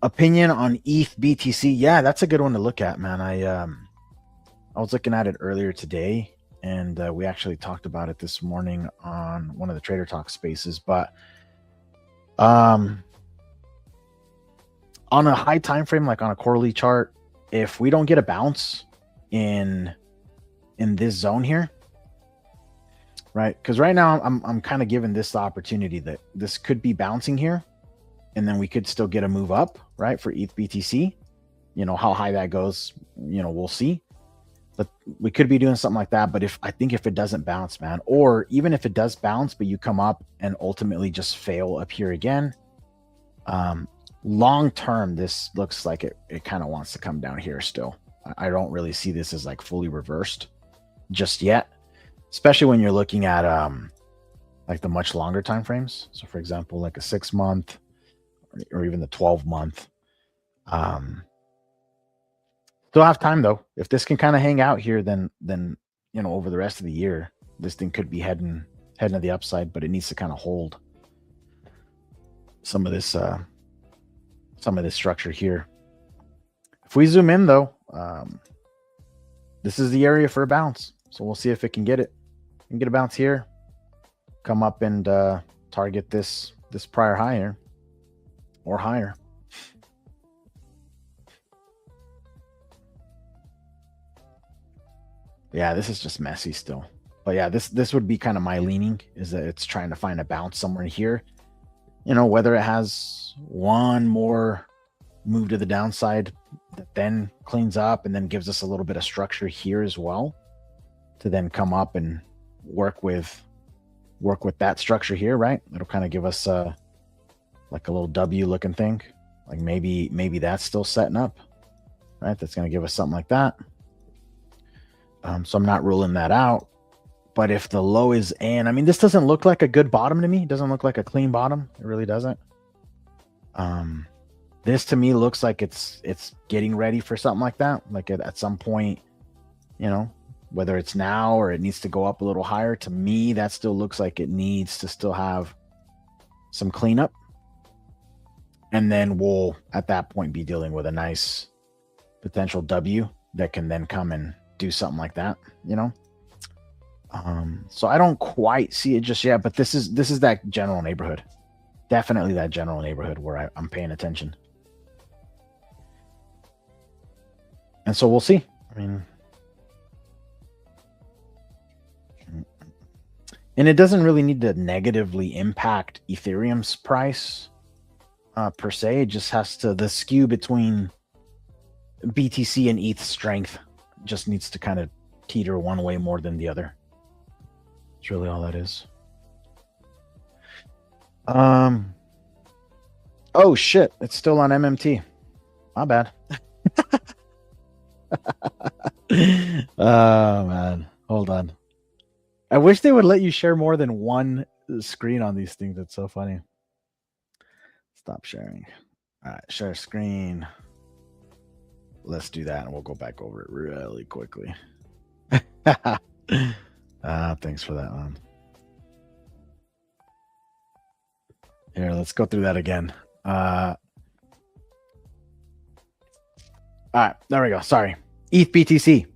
opinion on ETH BTC, yeah, that's a good one to look at, man. I was looking at it earlier today, and we actually talked about it this morning on one of the Trader Talk spaces. But on a high time frame, like on a quarterly chart, if we don't get a bounce in this zone here, right? Because right now I'm kind of giving this the opportunity that this could be bouncing here, and then we could still get a move up, right, for ETH BTC. how high that goes, we'll see. But we could be doing something like that. But I think if it doesn't bounce, man, or even if it does bounce, but you come up and ultimately just fail up here again, long term, this looks like it kind of wants to come down here still. I don't really see this as like fully reversed just yet, especially when you're looking at like the much longer time frames. So for example, like a 6 month or even the 12 month. Still have time though. If this can kind of hang out here, then over the rest of the year, this thing could be heading to the upside, but it needs to kind of hold some of this structure here. If we zoom in though, this is the area for a bounce. So we'll see if it can get it. Can get a bounce here, come up and target this prior high here or higher. Yeah, this is just messy still. But yeah, this would be kind of my leaning, is that it's trying to find a bounce somewhere here. Whether it has one more move to the downside that then cleans up and then gives us a little bit of structure here as well to then come up and work with that structure here, right? It'll kind of give us like a little W looking thing. Like maybe that's still setting up, right? That's going to give us something like that. So I'm not ruling that out. But if the low is in, I mean, this doesn't look like a good bottom to me. It doesn't look like a clean bottom. It really doesn't. This to me looks like it's getting ready for something like that. Like at some point, whether it's now or it needs to go up a little higher, to me, that still looks like it needs to still have some cleanup. And then we'll, at that point, be dealing with a nice potential W that can then come and do something like that, so I don't quite see it just yet, but this is that general neighborhood. Definitely that general neighborhood where I'm paying attention. And so we'll see. I mean, and it doesn't really need to negatively impact Ethereum's price per se. It just has to, the skew between BTC and ETH strength just needs to kind of teeter one way more than the other. That's really all that is. Oh shit, it's still on MMT. My bad. Oh man, hold on. I wish they would let you share more than one screen on these things. It's so funny. Stop sharing. All right, share screen. Let's do that, and we'll go back over it really quickly. Thanks for that one. Here, let's go through that again. All right, there we go. Sorry. ETH BTC.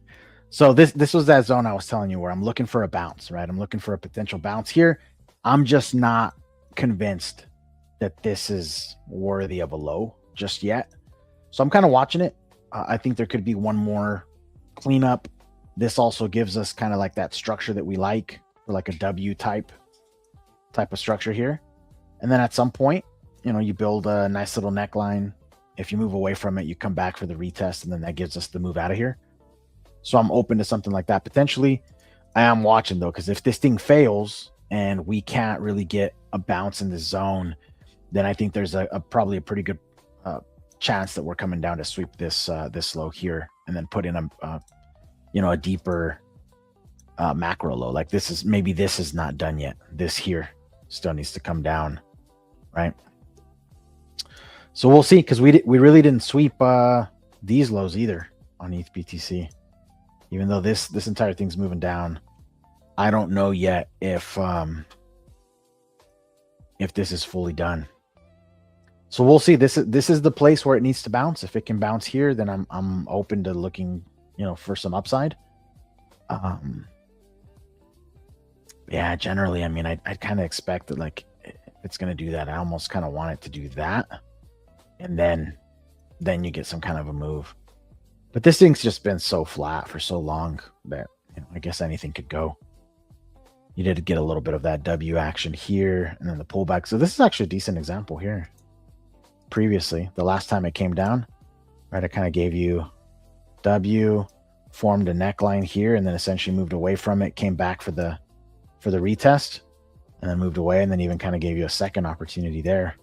So this was that zone I was telling you where I'm looking for a bounce, right? I'm looking for a potential bounce here. I'm just not convinced that this is worthy of a low just yet. So I'm kind of watching it. I think there could be one more cleanup. This also gives us kind of like that structure that we like, or like a W type of structure here. And then at some point, you build a nice little neckline. If you move away from it, you come back for the retest, and then that gives us the move out of here. So I'm open to something like that potentially. I am watching though, because if this thing fails and we can't really get a bounce in the zone, then I think there's probably a pretty good chance that we're coming down to sweep this low here and then put in a deeper macro low. Like this is not done yet. This here still needs to come down, right? So we'll see, because we really didn't sweep these lows either on ETH BTC. Even though this entire thing's moving down, I don't know yet if this is fully done. So we'll see. This is the place where it needs to bounce. If it can bounce here, then I'm open to looking, for some upside. Yeah, generally, I mean, I kind of expect that, like, if it's going to do that, I almost kind of want it to do that, and then you get some kind of a move. But this thing's just been so flat for so long that I guess anything could go. You did get a little bit of that W action here, and then the pullback. So this is actually a decent example here. Previously, the last time it came down, right? I kind of gave you W, formed a neckline here, and then essentially moved away from it, came back for the retest, and then moved away, and then even kind of gave you a second opportunity there.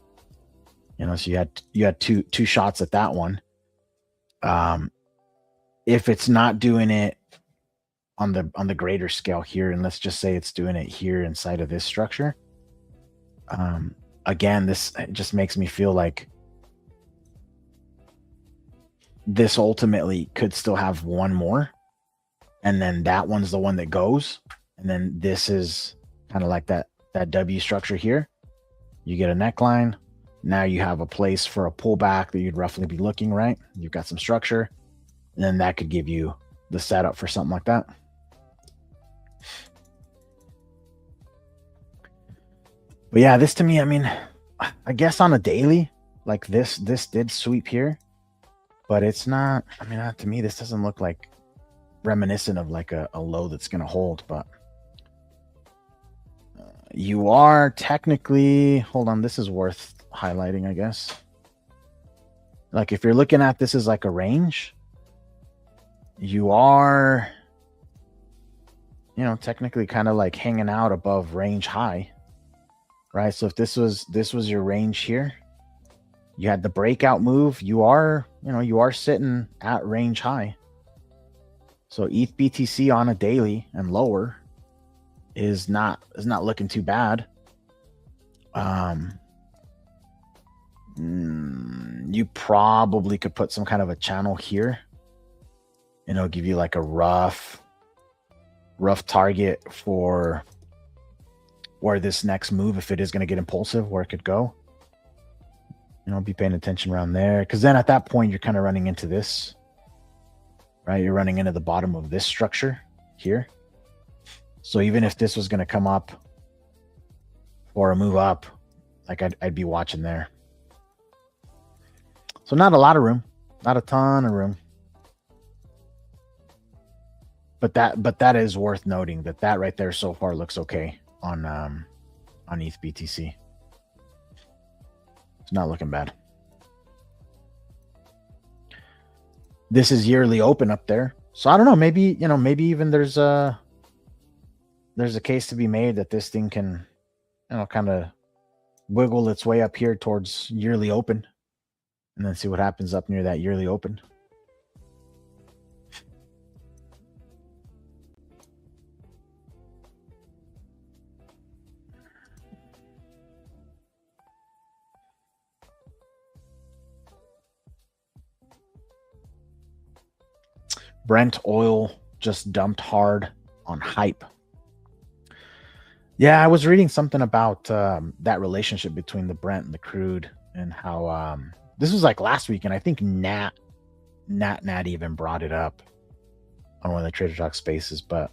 You know, so you had two shots at that one. If it's not doing it on the greater scale here, and let's just say it's doing it here inside of this structure, again, this just makes me feel like this ultimately could still have one more, and then that one's the one that goes, and then this is kind of like that W structure here. You get a neckline. Now you have a place for a pullback that you'd roughly be looking, right? You've got some structure, and then that could give you the setup for something like that. But yeah, this to me, I mean, I guess on a daily, like this did sweep here, but it's not, I mean, to me, this doesn't look like reminiscent of like a low that's going to hold, but you are technically, hold on, this is worth highlighting, I guess. Like if you're looking at this as like a range, you are, you know, technically kind of like hanging out above range high, right? So if this was your range here, you had the breakout move, you are sitting at range high. So ETH BTC on a daily and lower is not looking too bad. You probably could put some kind of a channel here, and it'll give you like a rough target for where this next move, if it is going to get impulsive, where it could go. You know, be paying attention around there, because then at that point you're kind of running into this, right? You're running into the bottom of this structure here. So even if this was going to come up or a move up, like I'd be watching there. So not a lot of room, not a ton of room. But that is worth noting, that right there so far looks okay on ETH BTC. It's not looking bad. This is yearly open up there. So I don't know, maybe even there's a case to be made that this thing can, kind of wiggle its way up here towards yearly open, and then see what happens up near that yearly open. Brent oil just dumped hard on hype. Yeah, I was reading something about that relationship between the Brent and the crude, and how this was like last week, and I think Nat even brought it up on one of the Trader Talk spaces. But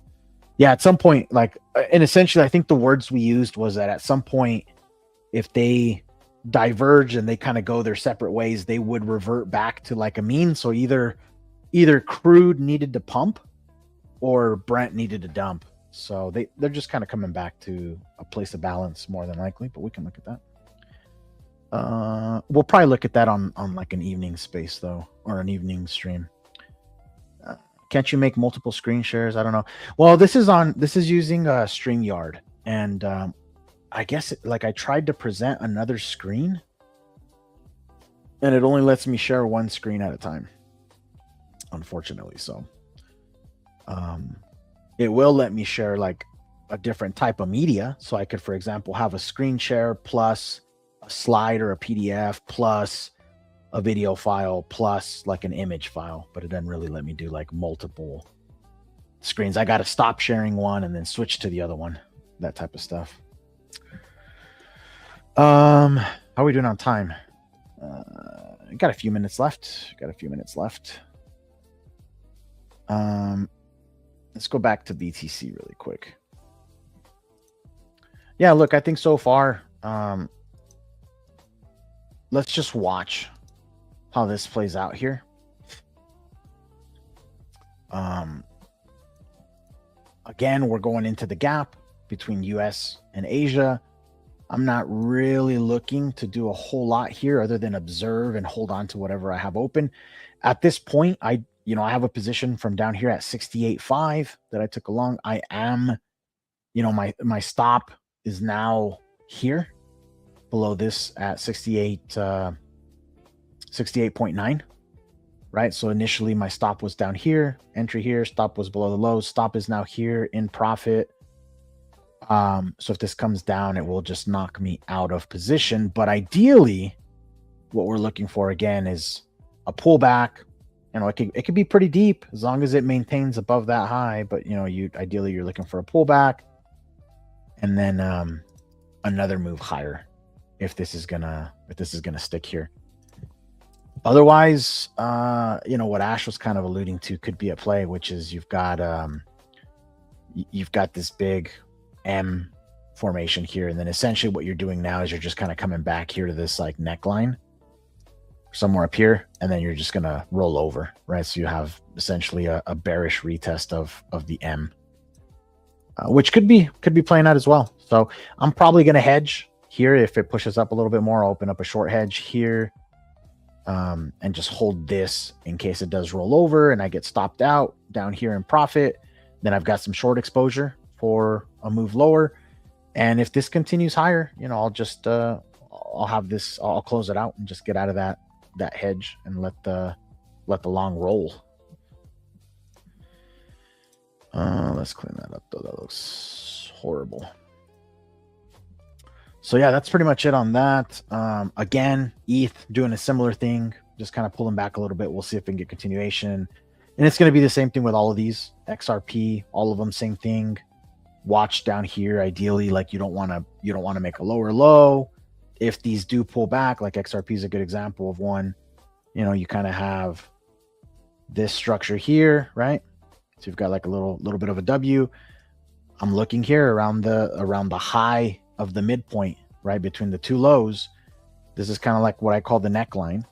yeah, at some point, like, and essentially, I think the words we used was that at some point, if they diverge and they kind of go their separate ways, they would revert back to like a mean. So either crude needed to pump or Brent needed to dump. So they're just kind of coming back to a place of balance more than likely, but we can look at that. We'll probably look at that on like an evening space though, or an evening stream. Can't you make multiple screen shares? I don't know. Well, this is using StreamYard, and I guess I tried to present another screen, and it only lets me share one screen at a time, unfortunately. So it will let me share like a different type of media. So I could, for example, have a screen share plus a slide or a PDF plus a video file plus like an image file, but it doesn't really let me do like multiple screens. I got to stop sharing one and then switch to the other one, that type of stuff. How are we doing on time? Got a few minutes left. Let's go back to BTC really quick. Yeah, look, I think so far, let's just watch how this plays out here. Again, we're going into the gap between US and Asia. I'm not really looking to do a whole lot here other than observe and hold on to whatever I have open. At this point, I have a position from down here at 68.5 that I took along. I am, my stop is now here below this at 68.9, right? So initially my stop was down here, entry here, stop was below the low, stop is now here in profit. So if this comes down, it will just knock me out of position. But ideally, what we're looking for again is a pullback. It could be pretty deep as long as it maintains above that high. But ideally you're looking for a pullback, and then another move higher if this is gonna stick here. Otherwise, what Ash was kind of alluding to could be at play, which is you've got this big M formation here, and then essentially what you're doing now is you're just kind of coming back here to this like neckline somewhere up here, and then you're just gonna roll over, right? So you have essentially a bearish retest of the M, which could be playing out as well. So I'm probably gonna hedge here. If it pushes up a little bit more, I'll open up a short hedge here, and just hold this in case it does roll over and I get stopped out down here in profit. Then I've got some short exposure for a move lower. And if this continues higher, I'll just I'll close it out and just get out of that hedge and let the long roll. Let's clean that up though. That looks horrible. So yeah, that's pretty much it on that. Again, ETH doing a similar thing, just kind of pulling back a little bit. We'll see if we can get continuation. And it's going to be the same thing with all of these. XRP, all of them, same thing. Watch down here. Ideally, like you don't want to make a lower low. If these do pull back, like XRP is a good example of one, you kind of have this structure here, right? So you've got like a little bit of a W. I'm looking here around the high of the midpoint, right between the two lows. This is kind of like what I call the neckline.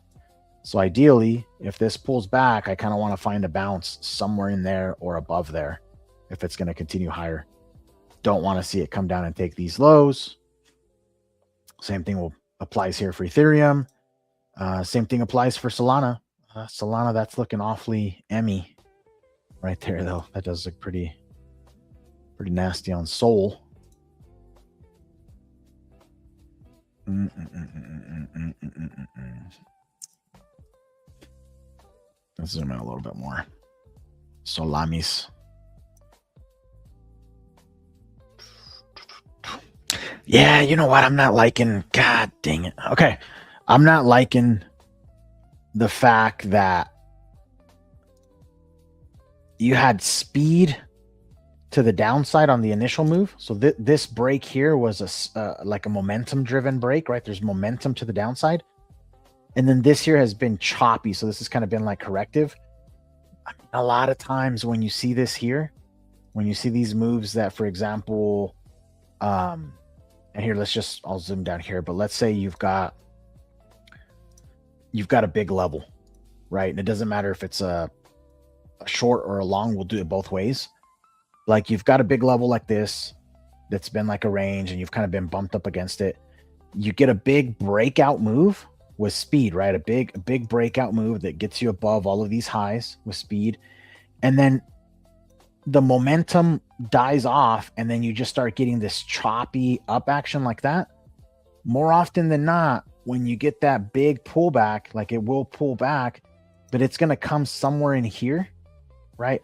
So ideally, if this pulls back, I kind of want to find a bounce somewhere in there or above there if it's going to continue higher. Don't want to see it come down and take these lows. Same thing applies here for Ethereum. Same thing applies for Solana. Solana, that's looking awfully emmy right there, though. That does look pretty nasty on Sol. Let's zoom in a little bit more. Solamis. Yeah, you know what? I'm not liking. God dang it. Okay. I'm not liking the fact that you had speed to the downside on the initial move. So this break here was like a momentum driven break, right? There's momentum to the downside. And then this here has been choppy. So this has kind of been like corrective. I mean, a lot of times when you see this here, when you see these moves that, for example, and here, I'll zoom down here, but let's say you've got a big level, right? And it doesn't matter if it's a short or a long, we'll do it both ways. Like you've got a big level like this, that's been like a range and you've kind of been bumped up against it. You get a big breakout move with speed, right? A big breakout move that gets you above all of these highs with speed. And then the momentum dies off and then you just start getting this choppy up action like that. More often than not, when you get that big pullback, like it will pull back, but it's going to come somewhere in here, right?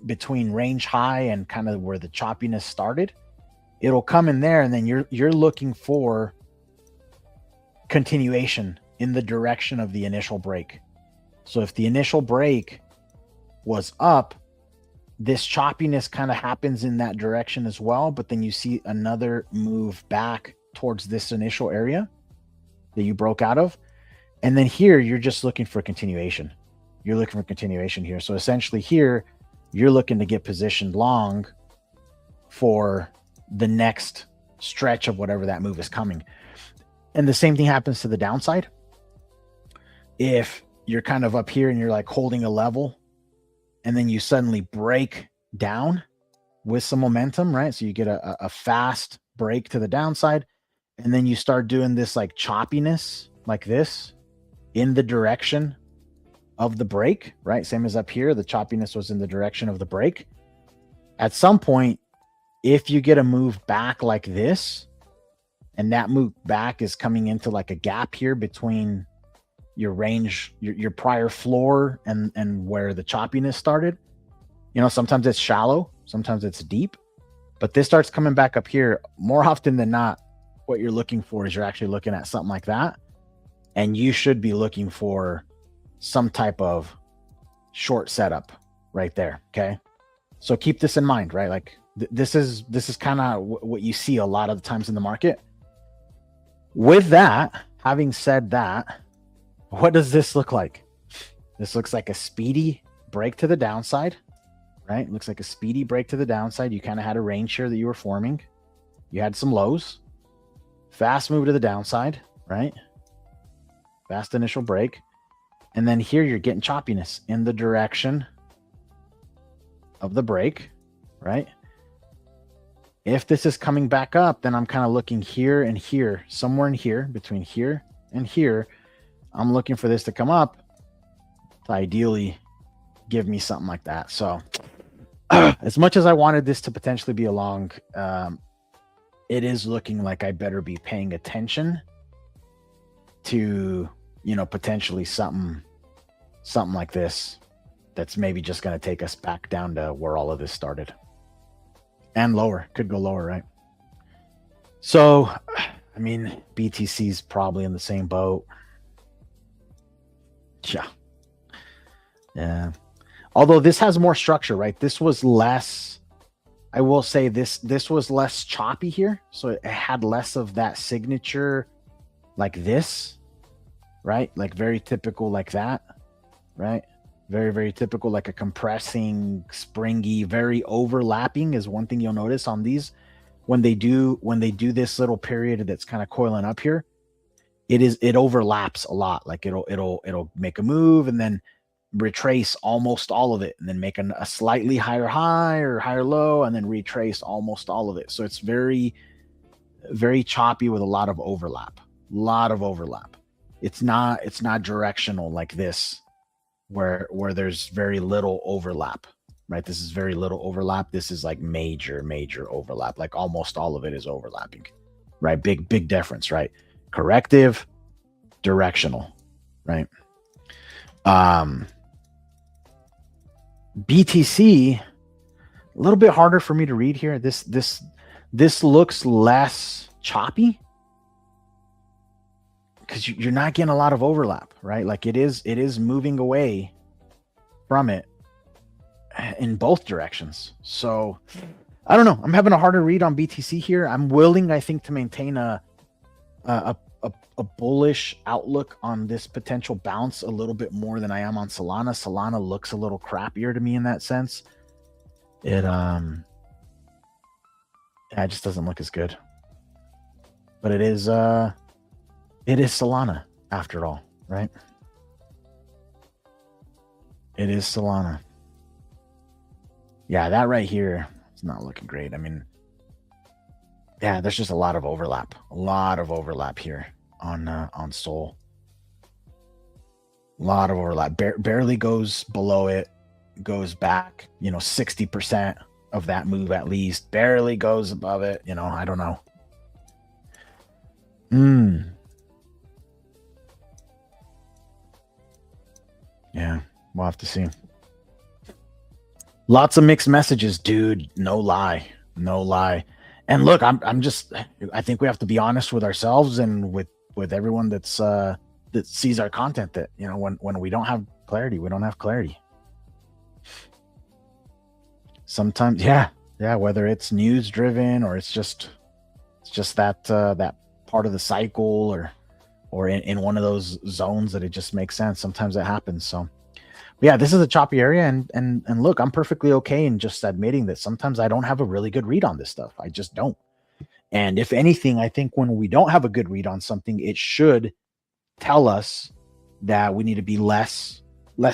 Between range high and kind of where the choppiness started. It'll come in there and then you're looking for continuation in the direction of the initial break. So if the initial break was up, this choppiness kind of happens in that direction as well, but then you see another move back towards this initial area that you broke out of. And then here, you're just looking for continuation. You're looking for continuation here. So essentially here, you're looking to get positioned long for the next stretch of whatever that move is coming. And the same thing happens to the downside. If you're kind of up here and you're like holding a level and then you suddenly break down with some momentum, right? So you get a fast break to the downside and then you start doing this like choppiness like this in the direction of the break, right? Same as up here, the choppiness was in the direction of the break. At some point, if you get a move back like this, and that move back is coming into like a gap here between your range, your prior floor and where the choppiness started. You know, sometimes it's shallow, sometimes it's deep, but this starts coming back up here. More often than not, what you're looking for is you're actually looking at something like that, and you should be looking for some type of short setup right there. Okay, so keep this in mind, right? Like this is kind of what you see a lot of the times in the market. With that, having said that, what does this look like? This looks like a speedy break to the downside, right? Looks like a speedy break to the downside. You kind of had a range here that you were forming. You had some lows, fast move to the downside, right? Fast initial break. And then here you're getting choppiness in the direction of the break, right? If this is coming back up, then I'm kind of looking here and here, somewhere in here, between here and here. I'm looking for this to come up to ideally give me something like that. So as much as I wanted this to potentially be a long, it is looking like I better be paying attention to, you know, potentially something like this that's maybe just going to take us back down to where all of this started. And lower, could go lower, right? So, I mean, BTC's probably in the same boat. Yeah. Although this has more structure, right? This was less, I will say this was less choppy here. So it had less of that signature like this, right? Like very typical like that, right? Very, very typical, like a compressing, springy, very overlapping is one thing you'll notice on these. When they do this little period that's kind of coiling up here, it overlaps a lot. Like it'll make a move and then retrace almost all of it, and then make a slightly higher high or higher low, and then retrace almost all of it. So it's very, very choppy with a lot of overlap. It's not directional like this, where there's very little overlap, right? This is very little overlap. This is like major overlap. Like almost all of it is overlapping, right? Big difference, right? Corrective, directional, right? BTC, a little bit harder for me to read here. This looks less choppy because you're not getting a lot of overlap, right? Like it is moving away from it in both directions. So I don't know. I'm having a harder read on BTC here. I'm willing, I think, to maintain a bullish outlook on this potential bounce a little bit more than I am on Solana. Solana looks a little crappier to me in that sense. It just doesn't look as good. But it is Solana after all, right? It is Solana. Yeah, that right here is not looking great. I mean, yeah, there's just a lot of overlap here on Sol. A lot of overlap. Barely goes below it, goes back, 60% of that move at least. Barely goes above it, I don't know. Yeah, we'll have to see. Lots of mixed messages, dude. No lie. And look, I think we have to be honest with ourselves and with everyone that sees our content, that, when we don't have clarity, we don't have clarity. Sometimes, yeah, whether it's news driven or it's just that part of the cycle or in one of those zones that it just makes sense. Sometimes it happens. So yeah, this is a choppy area, and look, I'm perfectly okay in just admitting that sometimes I don't have a really good read on this stuff. I just don't. And if anything, I think when we don't have a good read on something, it should tell us that we need to be less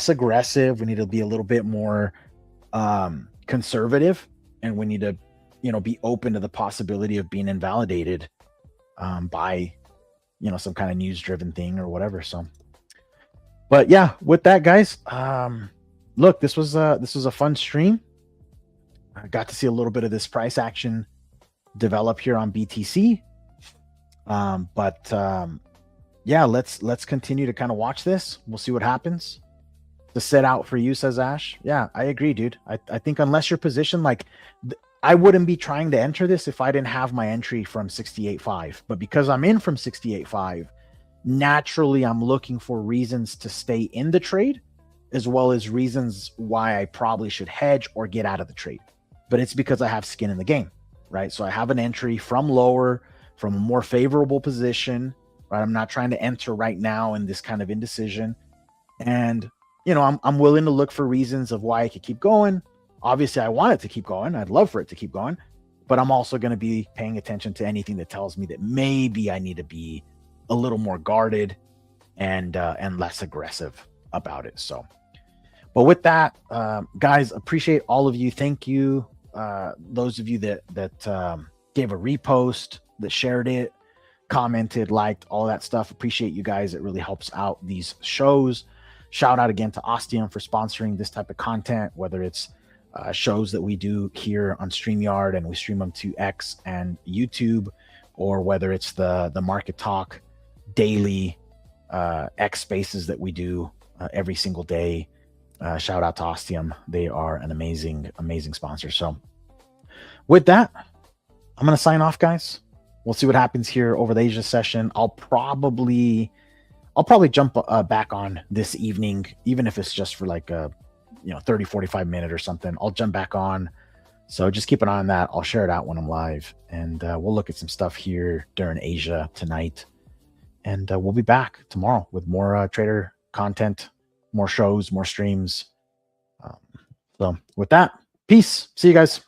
aggressive. We need to be a little bit more conservative, and we need to, be open to the possibility of being invalidated by, you know, some kind of news driven thing or whatever. So, but yeah, with that, guys, look, this was a fun stream. I got to see a little bit of this price action develop here on BTC. Yeah, let's continue to kind of watch this. We'll see what happens. The set out for you, says Ash. Yeah, I agree, dude. I think unless your position, like, I wouldn't be trying to enter this if I didn't have my entry from 68.5. But because I'm in from 68.5, naturally I'm looking for reasons to stay in the trade, as well as reasons why I probably should hedge or get out of the trade. But it's because I have skin in the game, right? So I have an entry from lower, from a more favorable position, right? I'm not trying to enter right now in this kind of indecision. And, you know, I'm willing to look for reasons of why I could keep going. Obviously, I want it to keep going. I'd love for it to keep going. But I'm also going to be paying attention to anything that tells me that maybe I need to be a little more guarded and less aggressive about it. So, but with that, guys, appreciate all of you. Thank you. Those of you that gave a repost, that shared it, commented, liked, all that stuff. Appreciate you guys. It really helps out these shows. Shout out again to Ostium for sponsoring this type of content, whether it's shows that we do here on StreamYard and we stream them to X and YouTube, or whether it's the Market Talk daily X spaces that we do every single day. Shout out to Ostium. They are an amazing sponsor. So with that, I'm going to sign off, guys. We'll see what happens here over the Asia session. I'll probably jump back on this evening, even if it's just for like a 30, 45 minute or something. I'll jump back on. So just keep an eye on that. I'll share it out when I'm live, and we'll look at some stuff here during Asia tonight. And we'll be back tomorrow with more trader content, more shows, more streams. So with that, peace. See you guys.